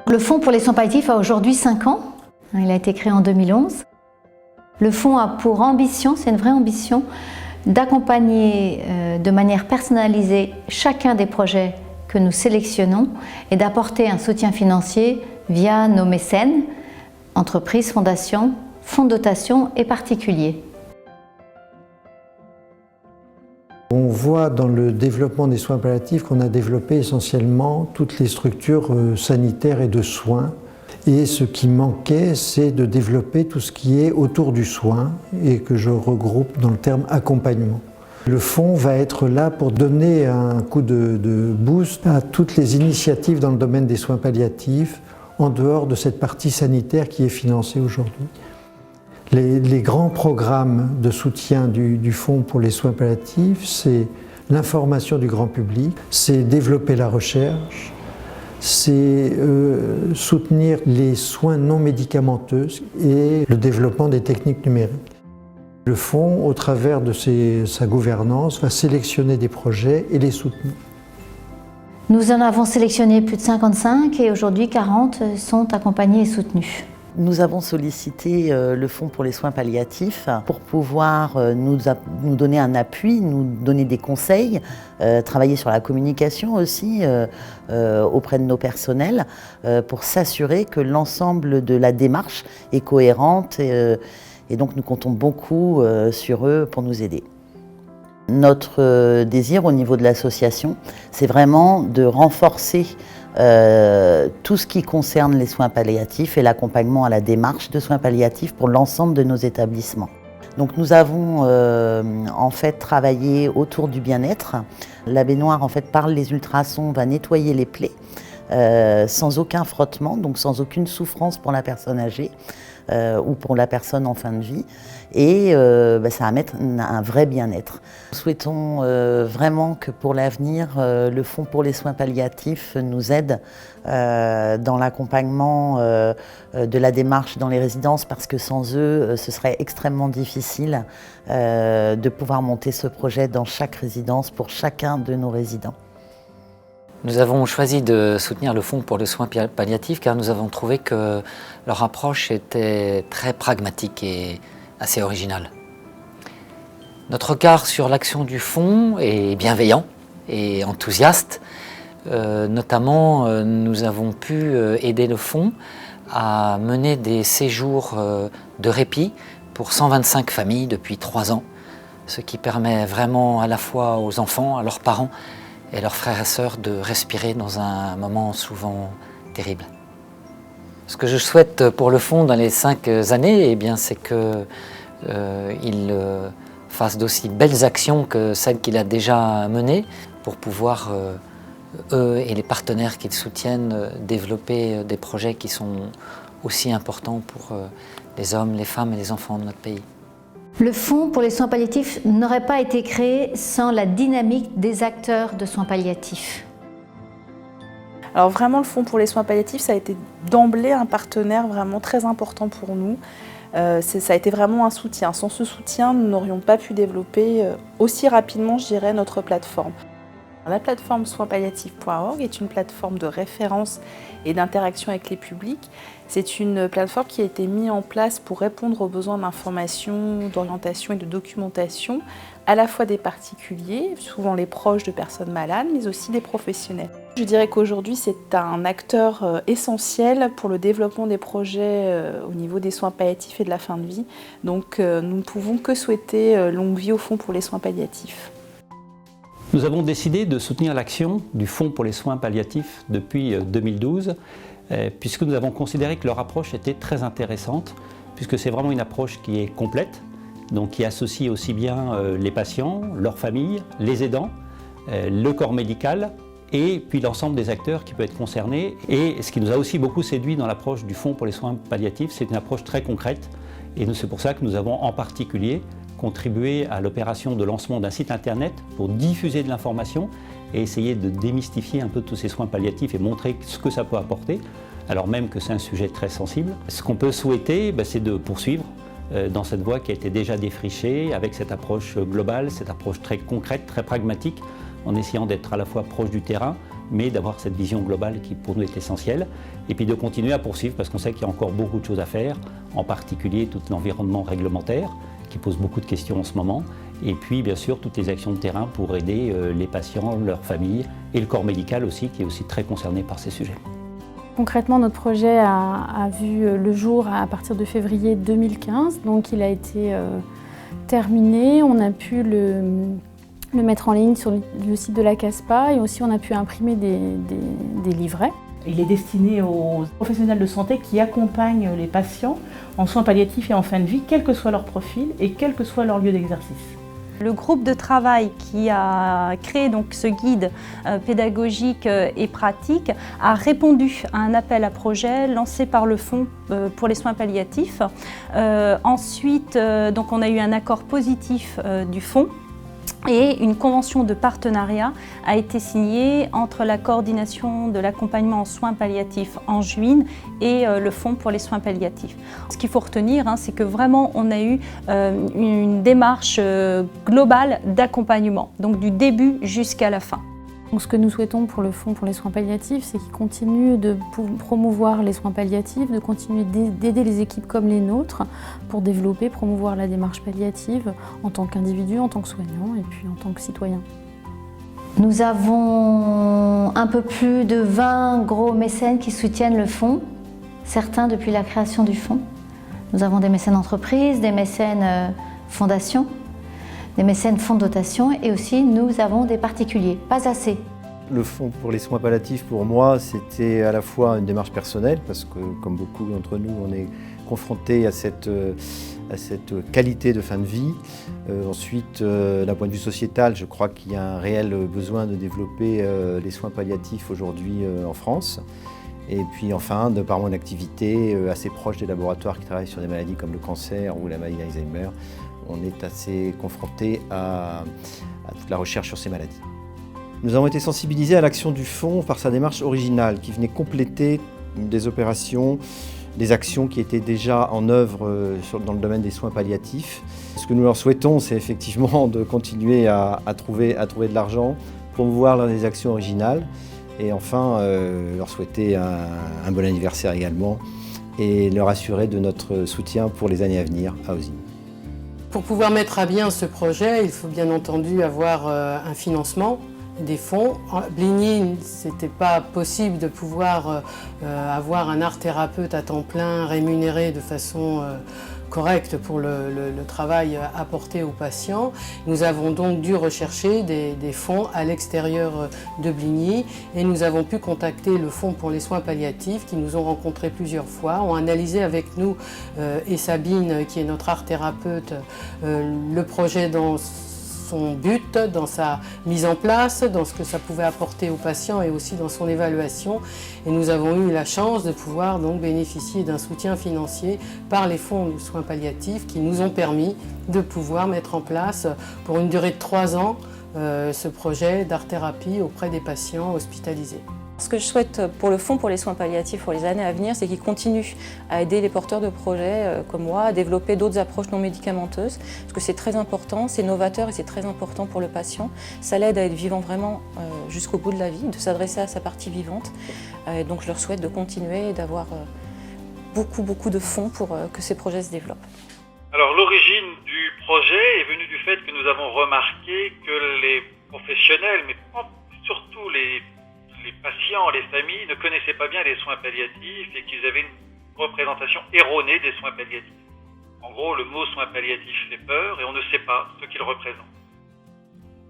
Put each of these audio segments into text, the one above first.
Le Fonds pour les soins palliatifs a aujourd'hui 5 ans. Il a été créé en 2011. Le Fonds a pour ambition, c'est une vraie ambition, d'accompagner de manière personnalisée chacun des projets que nous sélectionnons et d'apporter un soutien financier via nos mécènes, entreprises, fondations, fonds de dotation et particuliers. On voit dans le développement des soins palliatifs qu'on a développé essentiellement toutes les structures sanitaires et de soins. Et ce qui manquait, c'est de développer tout ce qui est autour du soin et que je regroupe dans le terme accompagnement. Le fonds va être là pour donner un coup de boost à toutes les initiatives dans le domaine des soins palliatifs, en dehors de cette partie sanitaire qui est financée aujourd'hui. Les grands programmes de soutien du Fonds pour les soins palliatifs, c'est l'information du grand public, c'est développer la recherche, c'est soutenir les soins non médicamenteux et le développement des techniques numériques. Le Fonds, au travers de sa gouvernance, va sélectionner des projets et les soutenir. Nous en avons sélectionné plus de 55 et aujourd'hui 40 sont accompagnés et soutenus. Nous avons sollicité le Fonds pour les soins palliatifs pour pouvoir nous donner un appui, nous donner des conseils, travailler sur la communication aussi auprès de nos personnels pour s'assurer que l'ensemble de la démarche est cohérente et donc nous comptons beaucoup sur eux pour nous aider. Notre désir au niveau de l'association, c'est vraiment de renforcer tout ce qui concerne les soins palliatifs et l'accompagnement à la démarche de soins palliatifs pour l'ensemble de nos établissements. Donc nous avons en fait travaillé autour du bien-être. La baignoire en fait par les ultrasons va nettoyer les plaies sans aucun frottement, donc sans aucune souffrance pour la personne âgée ou pour la personne en fin de vie. Et ça va mettre un vrai bien-être. Nous souhaitons vraiment que pour l'avenir, le Fonds pour les soins palliatifs nous aide dans l'accompagnement de la démarche dans les résidences parce que sans eux, ce serait extrêmement difficile de pouvoir monter ce projet dans chaque résidence pour chacun de nos résidents. Nous avons choisi de soutenir le Fonds pour les soins palliatifs car nous avons trouvé que leur approche était très pragmatique et assez originale. Notre regard sur l'action du Fonds est bienveillant et enthousiaste. Notamment, nous avons pu aider le Fonds à mener des séjours de répit pour 125 familles depuis 3 ans, ce qui permet vraiment à la fois aux enfants, à leurs parents et leurs frères et sœurs de respirer dans un moment souvent terrible. Ce que je souhaite pour le Fonds dans les 5 années, eh bien, c'est qu'il fasse d'aussi belles actions que celles qu'il a déjà menées pour pouvoir, eux et les partenaires qu'ils soutiennent, développer des projets qui sont aussi importants pour les hommes, les femmes et les enfants de notre pays. Le Fonds pour les soins palliatifs n'aurait pas été créé sans la dynamique des acteurs de soins palliatifs. Alors vraiment, le Fonds pour les soins palliatifs, ça a été d'emblée un partenaire vraiment très important pour nous. Ça a été vraiment un soutien. Sans ce soutien, nous n'aurions pas pu développer aussi rapidement, je dirais, notre plateforme. La plateforme soinspalliatifs.org est une plateforme de référence et d'interaction avec les publics. C'est une plateforme qui a été mise en place pour répondre aux besoins d'information, d'orientation et de documentation, à la fois des particuliers, souvent les proches de personnes malades, mais aussi des professionnels. Je dirais qu'aujourd'hui, c'est un acteur essentiel pour le développement des projets au niveau des soins palliatifs et de la fin de vie. Donc nous ne pouvons que souhaiter longue vie au Fonds pour les soins palliatifs. Nous avons décidé de soutenir l'action du Fonds pour les soins palliatifs depuis 2012, puisque nous avons considéré que leur approche était très intéressante, puisque c'est vraiment une approche qui est complète, donc qui associe aussi bien les patients, leurs familles, les aidants, le corps médical, et puis l'ensemble des acteurs qui peuvent être concernés. Et ce qui nous a aussi beaucoup séduit dans l'approche du Fonds pour les soins palliatifs, c'est une approche très concrète, et c'est pour ça que nous avons en particulier contribué à l'opération de lancement d'un site internet pour diffuser de l'information et essayer de démystifier un peu tous ces soins palliatifs et montrer ce que ça peut apporter, alors même que c'est un sujet très sensible. Ce qu'on peut souhaiter, c'est de poursuivre dans cette voie qui a été déjà défrichée, avec cette approche globale, cette approche très concrète, très pragmatique, en essayant d'être à la fois proche du terrain, mais d'avoir cette vision globale qui pour nous est essentielle, et puis de continuer à poursuivre parce qu'on sait qu'il y a encore beaucoup de choses à faire, en particulier tout l'environnement réglementaire qui pose beaucoup de questions en ce moment, et puis bien sûr toutes les actions de terrain pour aider les patients, leurs familles et le corps médical aussi qui est aussi très concerné par ces sujets. Concrètement, notre projet a vu le jour à partir de février 2015, donc il a été terminé, on a pu le mettre en ligne sur le site de la CASPA et aussi on a pu imprimer des livrets. Il est destiné aux professionnels de santé qui accompagnent les patients en soins palliatifs et en fin de vie, quel que soit leur profil et quel que soit leur lieu d'exercice. Le groupe de travail qui a créé donc ce guide pédagogique et pratique a répondu à un appel à projet lancé par le Fonds pour les soins palliatifs. Ensuite, donc on a eu un accord positif du Fonds. Et une convention de partenariat a été signée entre la coordination de l'accompagnement en soins palliatifs Anjuine et le Fonds pour les soins palliatifs. Ce qu'il faut retenir, c'est que vraiment on a eu une démarche globale d'accompagnement, donc du début jusqu'à la fin. Donc, ce que nous souhaitons pour le Fonds pour les soins palliatifs, c'est qu'il continue de promouvoir les soins palliatifs, de continuer d'aider les équipes comme les nôtres pour développer, promouvoir la démarche palliative en tant qu'individu, en tant que soignant et puis en tant que citoyen. Nous avons un peu plus de 20 gros mécènes qui soutiennent le fonds, certains depuis la création du fonds. Nous avons des mécènes entreprises, des mécènes fondations, des mécènes fonds de dotation et aussi nous avons des particuliers, pas assez. Le Fonds pour les soins palliatifs, pour moi, c'était à la fois une démarche personnelle, parce que comme beaucoup d'entre nous, on est confronté à cette qualité de fin de vie. Ensuite, d'un point de vue sociétal, je crois qu'il y a un réel besoin de développer les soins palliatifs aujourd'hui en France. Et puis enfin, de par mon activité assez proche des laboratoires qui travaillent sur des maladies comme le cancer ou la maladie d'Alzheimer, on est assez confronté à toute la recherche sur ces maladies. Nous avons été sensibilisés à l'action du Fonds par sa démarche originale qui venait compléter des opérations, des actions qui étaient déjà en œuvre dans le domaine des soins palliatifs. Ce que nous leur souhaitons, c'est effectivement de continuer à trouver de l'argent, promouvoir des actions originales et enfin leur souhaiter un bon anniversaire également et leur assurer de notre soutien pour les années à venir à Ausine. Pour pouvoir mettre à bien ce projet, il faut bien entendu avoir un financement, des fonds. À Bligny, ce n'était pas possible de pouvoir avoir un art thérapeute à temps plein rémunéré de façon correcte pour le travail apporté aux patients. Nous avons donc dû rechercher des fonds à l'extérieur de Bligny et nous avons pu contacter le Fonds pour les soins palliatifs qui nous ont rencontrés plusieurs fois, ont analysé avec nous et Sabine qui est notre art thérapeute le projet dans son but, dans sa mise en place, dans ce que ça pouvait apporter aux patients et aussi dans son évaluation. Et nous avons eu la chance de pouvoir donc bénéficier d'un soutien financier par les fonds de soins palliatifs qui nous ont permis de pouvoir mettre en place pour une durée de 3 ans ce projet d'art-thérapie auprès des patients hospitalisés. Ce que je souhaite pour le Fonds pour les soins palliatifs pour les années à venir, c'est qu'il continue à aider les porteurs de projets comme moi à développer d'autres approches non médicamenteuses, parce que c'est très important, c'est novateur et c'est très important pour le patient. Ça l'aide à être vivant vraiment jusqu'au bout de la vie, de s'adresser à sa partie vivante. Donc je leur souhaite de continuer et d'avoir beaucoup de fonds pour que ces projets se développent. Alors l'origine du projet est venue du fait que nous avons remarqué que les professionnels, mais surtout les patients, les familles ne connaissaient pas bien les soins palliatifs et qu'ils avaient une représentation erronée des soins palliatifs. En gros, le mot soins palliatifs fait peur et on ne sait pas ce qu'il représente.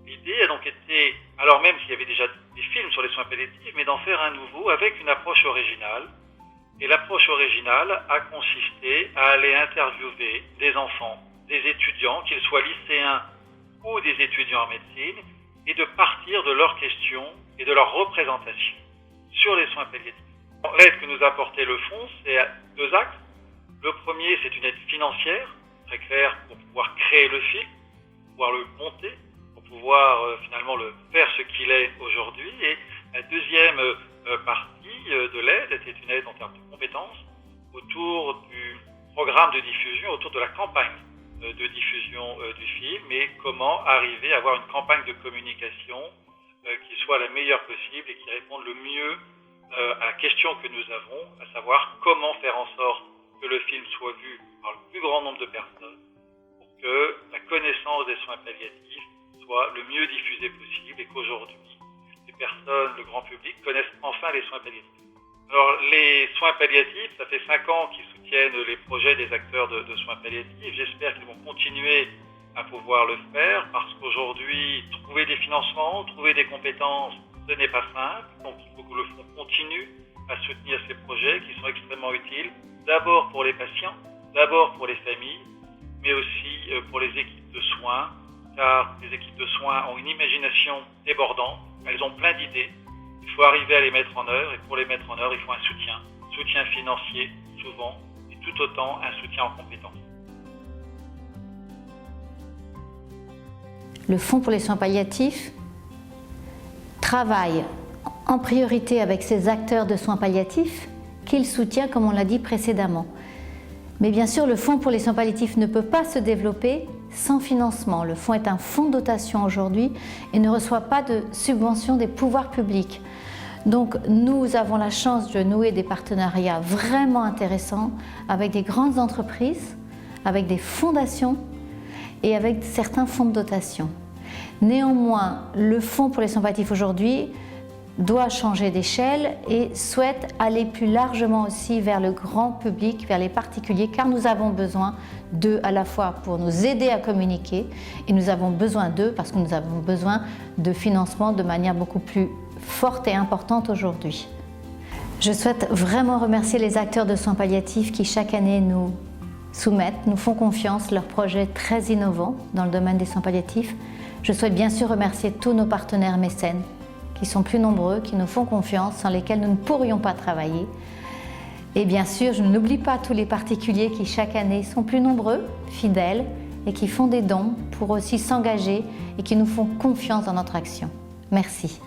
L'idée a donc été, alors même s'il y avait déjà des films sur les soins palliatifs, mais d'en faire un nouveau avec une approche originale. Et l'approche originale a consisté à aller interviewer des enfants, des étudiants, qu'ils soient lycéens ou des étudiants en médecine, et de partir de leurs questions et de leur représentation sur les soins palliatifs. L'aide que nous a apporté le Fonds, c'est 2 axes. Le premier, c'est une aide financière, très claire, pour pouvoir créer le film, pouvoir le monter, pour pouvoir finalement le faire ce qu'il est aujourd'hui. Et la deuxième partie de l'aide était une aide en termes de compétences autour du programme de diffusion, autour de la campagne de diffusion du film et comment arriver à avoir une campagne de communication qui soit la meilleure possible et qui réponde le mieux à la question que nous avons, à savoir comment faire en sorte que le film soit vu par le plus grand nombre de personnes pour que la connaissance des soins palliatifs soit le mieux diffusée possible et qu'aujourd'hui, les personnes, le grand public, connaissent enfin les soins palliatifs. Alors, les soins palliatifs, ça fait 5 ans qu'ils soutiennent les projets des acteurs de soins palliatifs. J'espère qu'ils vont continuer à pouvoir le faire parce qu'aujourd'hui, trouver des financements, trouver des compétences, ce n'est pas simple. Donc, il faut que le fonds continue à soutenir ces projets qui sont extrêmement utiles, d'abord pour les patients, d'abord pour les familles, mais aussi pour les équipes de soins, car les équipes de soins ont une imagination débordante, elles ont plein d'idées. Il faut arriver à les mettre en œuvre et pour les mettre en œuvre, il faut un soutien financier souvent et tout autant un soutien en compétences. Le Fonds pour les soins palliatifs travaille en priorité avec ces acteurs de soins palliatifs qu'il soutient comme on l'a dit précédemment. Mais bien sûr, le Fonds pour les soins palliatifs ne peut pas se développer sans financement. Le fonds est un fonds de dotation aujourd'hui et ne reçoit pas de subvention des pouvoirs publics. Donc nous avons la chance de nouer des partenariats vraiment intéressants avec des grandes entreprises, avec des fondations et avec certains fonds de dotation. Néanmoins, le Fonds pour les soins palliatifs aujourd'hui doit changer d'échelle et souhaite aller plus largement aussi vers le grand public, vers les particuliers, car nous avons besoin d'eux à la fois pour nous aider à communiquer et nous avons besoin d'eux parce que nous avons besoin de financement de manière beaucoup plus forte et importante aujourd'hui. Je souhaite vraiment remercier les acteurs de soins palliatifs qui chaque année nous soumettent, nous font confiance, leurs projets très innovants dans le domaine des soins palliatifs. Je souhaite bien sûr remercier tous nos partenaires mécènes qui sont plus nombreux, qui nous font confiance, sans lesquels nous ne pourrions pas travailler. Et bien sûr, je n'oublie pas tous les particuliers qui chaque année sont plus nombreux, fidèles et qui font des dons pour aussi s'engager et qui nous font confiance dans notre action. Merci.